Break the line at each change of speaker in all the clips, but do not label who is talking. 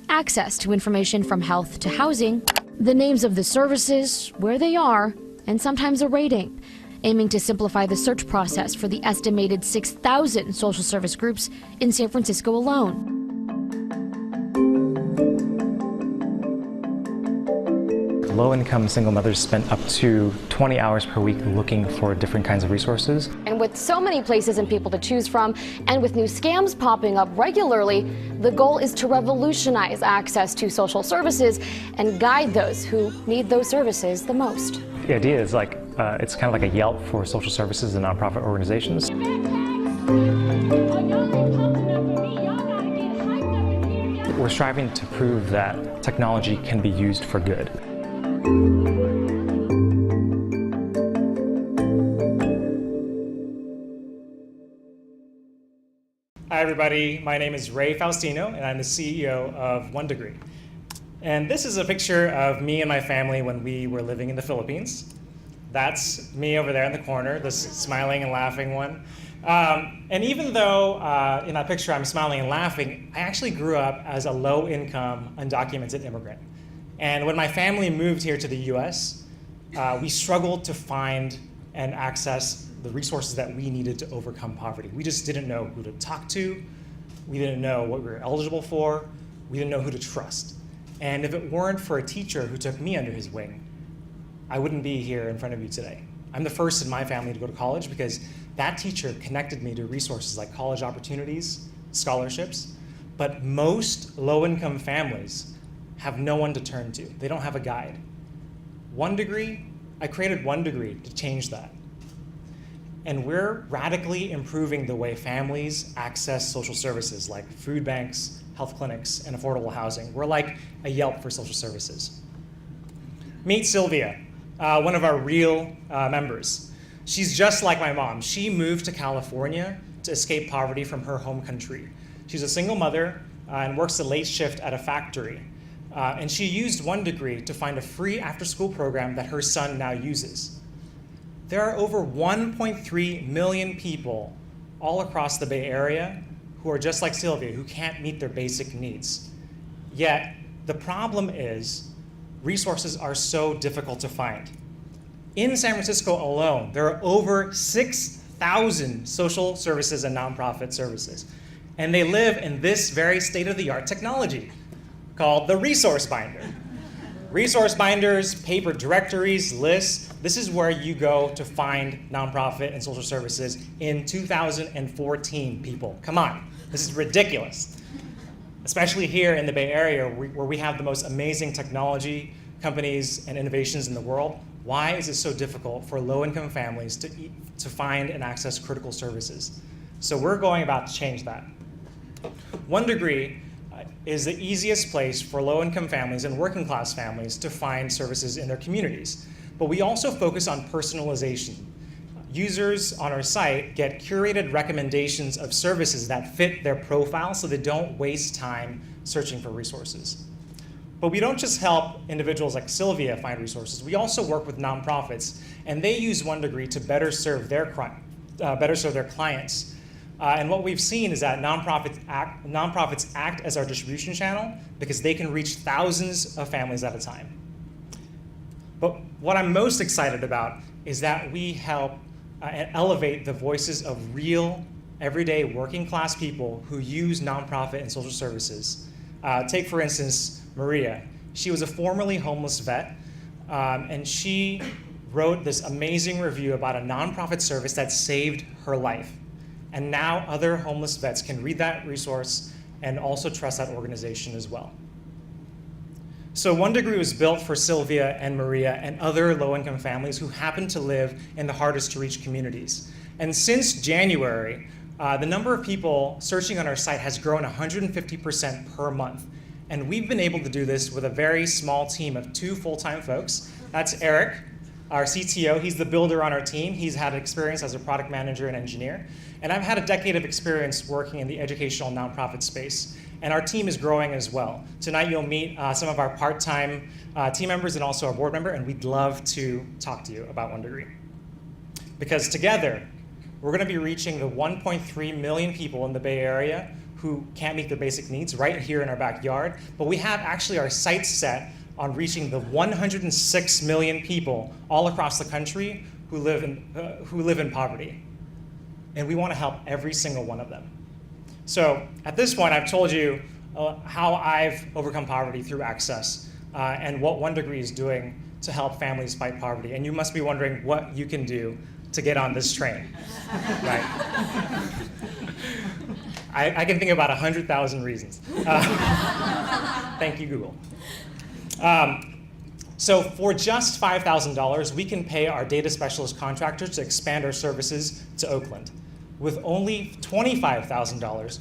Access to information from health to housing, the names of the services, where they are, and sometimes a rating, aiming to simplify the search process for the estimated 6,000 social service groups in San Francisco alone.
Low-income single mothers spend up to 20 hours per week looking for different kinds of resources.
And with so many places and people to choose from, and with new scams popping up regularly, the goal is to revolutionize access to social services and guide those who need those services the most.
The idea is it's kind of like a Yelp for social services and nonprofit organizations. We're striving to prove that technology can be used for good.
Hi everybody, my name is Ray Faustino and I'm the CEO of One Degree. And this is a picture of me and my family when we were living in the Philippines. That's me over there in the corner, this smiling and laughing one. And even though in that picture I'm smiling and laughing, I actually grew up as a low-income, undocumented immigrant. And when my family moved here to the US, we struggled to find and access the resources that we needed to overcome poverty. We just didn't know who to talk to. We didn't know what we were eligible for. We didn't know who to trust. And if it weren't for a teacher who took me under his wing, I wouldn't be here in front of you today. I'm the first in my family to go to college because that teacher connected me to resources like college opportunities, scholarships, but most low-income families have no one to turn to. They don't have a guide. One Degree, I created One Degree to change that. And we're radically improving the way families access social services like food banks, health clinics, and affordable housing. We're like a Yelp for social services. Meet Sylvia, one of our real members. She's just like my mom. She moved to California to escape poverty from her home country. She's a single mother and works a late shift at a factory. And she used One Degree to find a free after-school program that her son now uses. There are over 1.3 million people all across the Bay Area who are just like Sylvia, who can't meet their basic needs. Yet, the problem is resources are so difficult to find. In San Francisco alone, there are over 6,000 social services and nonprofit services. And they live in this very state-of-the-art technology called the Resource Binder. Resource binders, paper directories, lists, this is where you go to find nonprofit and social services in 2014, people. Come on, this is ridiculous. Especially here in the Bay Area where we have the most amazing technology companies and innovations in the world. Why is it so difficult for low-income families to find and access critical services? So we're going about to change that. One Degree is the easiest place for low-income families and working-class families to find services in their communities. But we also focus on personalization. Users on our site get curated recommendations of services that fit their profile so they don't waste time searching for resources. But we don't just help individuals like Sylvia find resources, we also work with nonprofits, and they use One Degree to better serve their clients. And what we've seen is that nonprofits act as our distribution channel because they can reach thousands of families at a time. But what I'm most excited about is that we help elevate the voices of real, everyday working class people who use nonprofit and social services. Take, for instance, Maria. She was a formerly homeless vet, and she wrote this amazing review about a nonprofit service that saved her life. And now other homeless vets can read that resource and also trust that organization as well. So One Degree was built for Sylvia and Maria and other low-income families who happen to live in the hardest to reach communities. And since January, the number of people searching on our site has grown 150% per month. And we've been able to do this with a very small team of 2 full-time folks. That's Eric, our CTO. He's the builder on our team. He's had experience as a product manager and engineer. And I've had a decade of experience working in the educational nonprofit space. And our team is growing as well. Tonight you'll meet some of our part-time team members and also our board member, and we'd love to talk to you about One Degree. Because together, we're going to be reaching the 1.3 million people in the Bay Area who can't meet their basic needs right here in our backyard. But we have actually our sights set on reaching the 106 million people all across the country who live in poverty. And we want to help every single one of them. So at this point, I've told you how I've overcome poverty through Access and what One Degree is doing to help families fight poverty. And you must be wondering what you can do to get on this train, right? I can think about 100,000 reasons. Thank you, Google. So for just $5,000, we can pay our data specialist contractors to expand our services to Oakland. With only $25,000,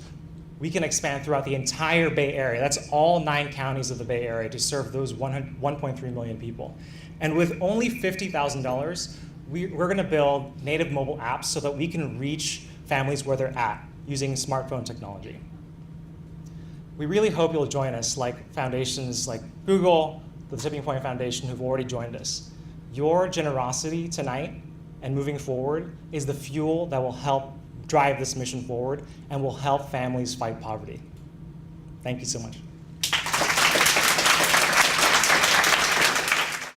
we can expand throughout the entire Bay Area. That's all 9 counties of the Bay Area to serve those 1.3 million people. And with only $50,000, we're going to build native mobile apps so that we can reach families where they're at using smartphone technology. We really hope you'll join us, like foundations like Google, the Tipping Point Foundation, who've already joined us. Your generosity tonight and moving forward is the fuel that will help drive this mission forward and will help families fight poverty. Thank you so much.